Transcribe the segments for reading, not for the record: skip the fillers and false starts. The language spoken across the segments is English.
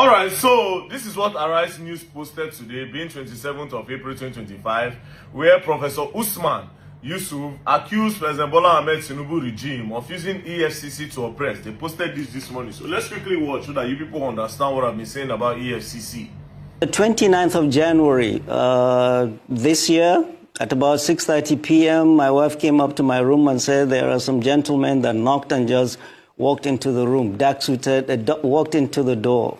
All right, so this is what Arise News posted today, being 27th of April 2025, where Professor Ahmed Yusuf accused President Bola Ahmed Tinubu regime of using EFCC to oppress. They posted this morning. So let's quickly watch so that you people understand what I've been saying about EFCC. The 29th of January this year, at about 6:30 p.m., my wife came up to my room and said there are some gentlemen that knocked and just walked into the room, dark-suited, walked into the door.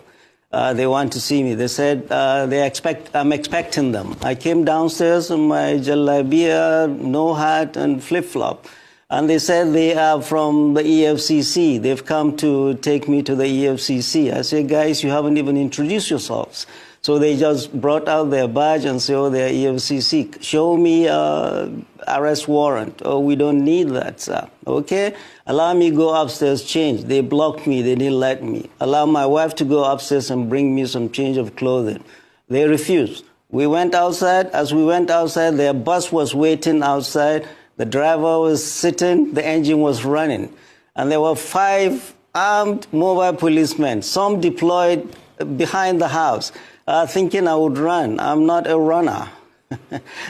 They want to see me. They said I'm expecting them. I came downstairs in my jalabia, no hat, and flip-flop. And they said they are from the EFCC. They've come to take me to the EFCC. I said, guys, you haven't even introduced yourselves. So they just brought out their badge and said, oh, they're EFCC. Show me arrest warrant. Oh, we don't need that, sir. Okay? Allow me to go upstairs, change. They blocked me. They didn't let me. Allow my wife to go upstairs and bring me some change of clothing. They refused. We went outside. As we went outside, their bus was waiting outside. The driver was sitting. The engine was running. And there were 5 armed mobile policemen, some deployed behind the house. Thinking I would run. I'm not a runner.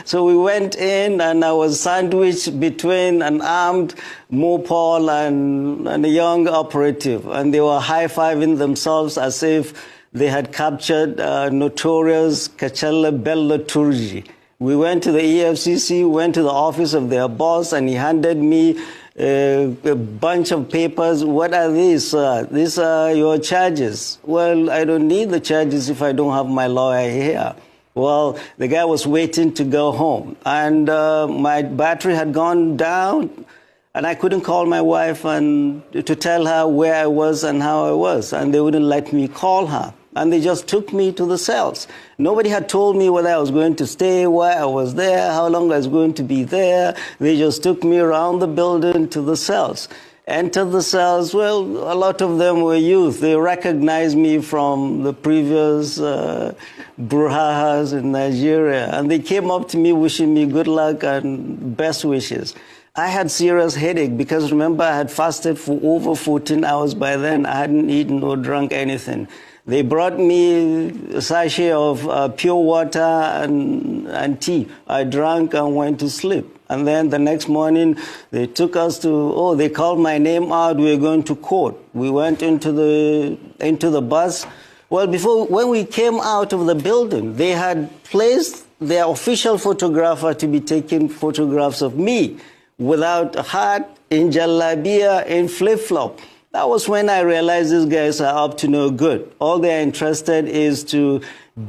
So we went in, and I was sandwiched between an armed mopal and a young operative. And they were high-fiving themselves as if they had captured notorious Kachala Bello Turji. We went to the EFCC, went to the office of their boss, and he handed me a bunch of papers. What are these? These are your charges. Well, I don't need the charges if I don't have my lawyer here. Well, the guy was waiting to go home, and my battery had gone down, and I couldn't call my wife and to tell her where I was and how I was, and they wouldn't let me call her. And they just took me to the cells. Nobody had told me whether I was going to stay, why I was there, how long I was going to be there. They just took me around the building to the cells. Entered the cells. Well, a lot of them were youth. They recognized me from the previous brouhahas in Nigeria. And they came up to me wishing me good luck and best wishes. I had serious headache because, remember, I had fasted for over 14 hours by then. I hadn't eaten or drunk anything. They brought me a sachet of pure water and tea. I drank and went to sleep. And then the next morning, they took us to, they called my name out. We were going to court. We went into the bus. Well, when we came out of the building, they had placed their official photographer to be taking photographs of me without a hat, in jalabia, in flip-flop. That was when I realized these guys are up to no good. All they're interested is to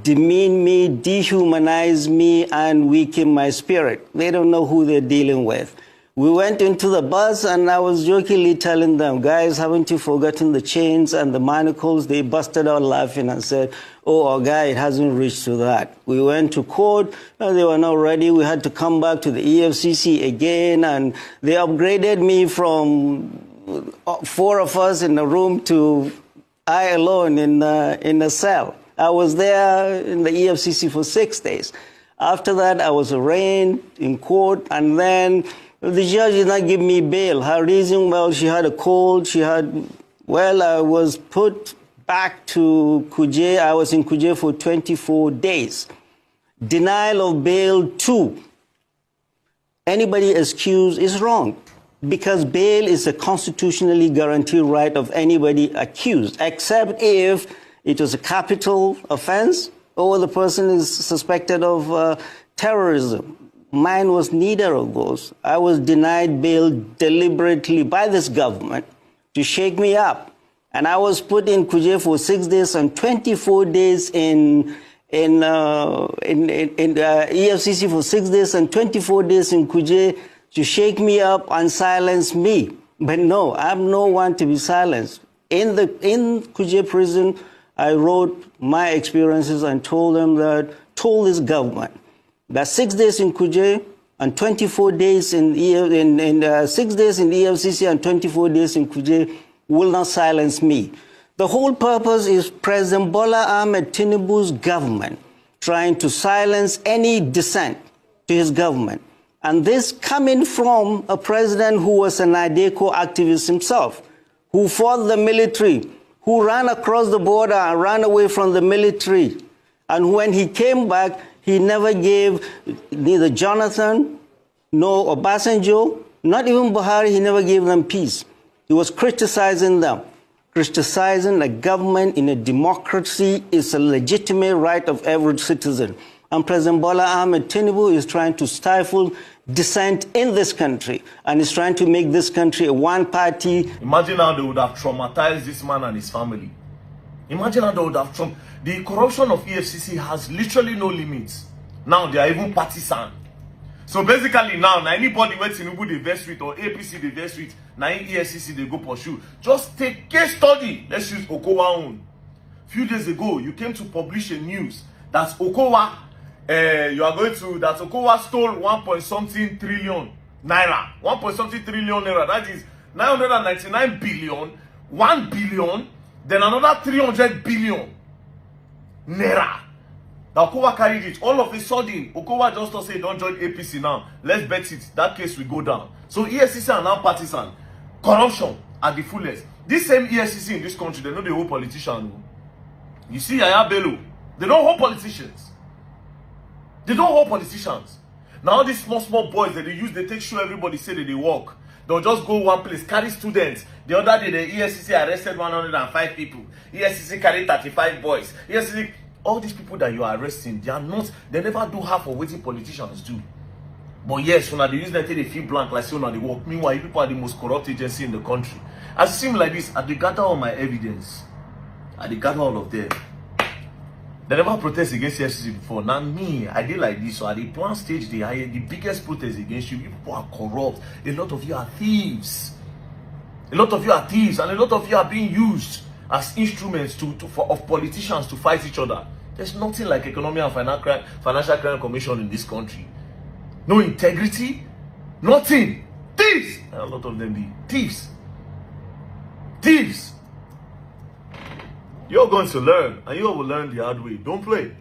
demean me, dehumanize me, and weaken my spirit. They don't know who they're dealing with. We went into the bus, and I was jokingly telling them, guys, haven't you forgotten the chains and the manacles? They busted out laughing and said, oh, our guy, it hasn't reached to that. We went to court. They were not ready. We had to come back to the EFCC again, and they upgraded me from 4 of us in a room to I alone in a cell. I was there in the EFCC for 6 days. After that, I was arraigned in court, and then the judge did not give me bail. Her reason, well, she had a cold. I was put back to Kuje. I was in Kuje for 24 days. Denial of bail 2. Anybody excused is wrong, because bail is a constitutionally guaranteed right of anybody accused, except if it was a capital offense or the person is suspected of terrorism. Mine was neither of those. I was denied bail deliberately by this government to shake me up. And I was put in Kuje for 6 days and 24 days in EFCC for 6 days and 24 days in Kuje to shake me up and silence me. But no, I'm no one to be silenced. In Kuje prison, I wrote my experiences and told this government that 6 days in Kuje and 24 days 6 days in the EFCC and 24 days in Kuje will not silence me. The whole purpose is President Bola Ahmed Tinubu's government trying to silence any dissent to his government. And this coming from a president who was an Adeko activist himself, who fought the military, who ran across the border and ran away from the military. And when he came back, he never gave neither Jonathan nor Obasanjo, not even Buhari, he never gave them peace. He was criticizing them. Criticizing a government in a democracy is a legitimate right of every citizen. And President Bola Ahmed Tinubu is trying to stifle dissent in this country and is trying to make this country a one-party. Imagine how they would have traumatized this man and his family. Imagine how they would have the corruption of EFCC has literally no limits. Now they are even partisan. So basically now anybody where Tinubu they vex with or APC they vex with, now EFCC they go pursue. Just take case study. Let's use Okowa own. Few days ago, you came to publish a news that Okowa that Okowa stole 1.something trillion naira. 1.something trillion naira. That is 999 billion, 1 billion, then another 300 billion naira. Now Okowa carried it. All of a sudden, Okowa just say don't join APC now. Let's bet it. That case will go down. So EFCC are now partisan. Corruption at the fullest. This same EFCC in this country, they know they hold politicians. You see Yaya Bello, they don't hold politicians. They don't hold politicians. Now these small boys that they use, they take show everybody say that they work. They'll just go one place, carry students. The other day, the EFCC arrested 105 people. EFCC carried 35 boys. EFCC, all these people that you are arresting, they never do half of what politicians do. But yes, when they use that, they feel blank like say, they work. Meanwhile, you people are the most corrupt agency in the country. As it seems like this, I gather all my evidence. I gather all of them. They never protest against EFCC before. Now me, I did like this. So at the plan stage, the biggest protest against you. People are corrupt. A lot of you are thieves. A lot of you are thieves, and a lot of you are being used as instruments of politicians to fight each other. There's nothing like Economic and Financial Crime Commission in this country. No integrity, nothing. Thieves. And a lot of them be thieves. Thieves. You're going to learn, and you will learn the hard way. Don't play.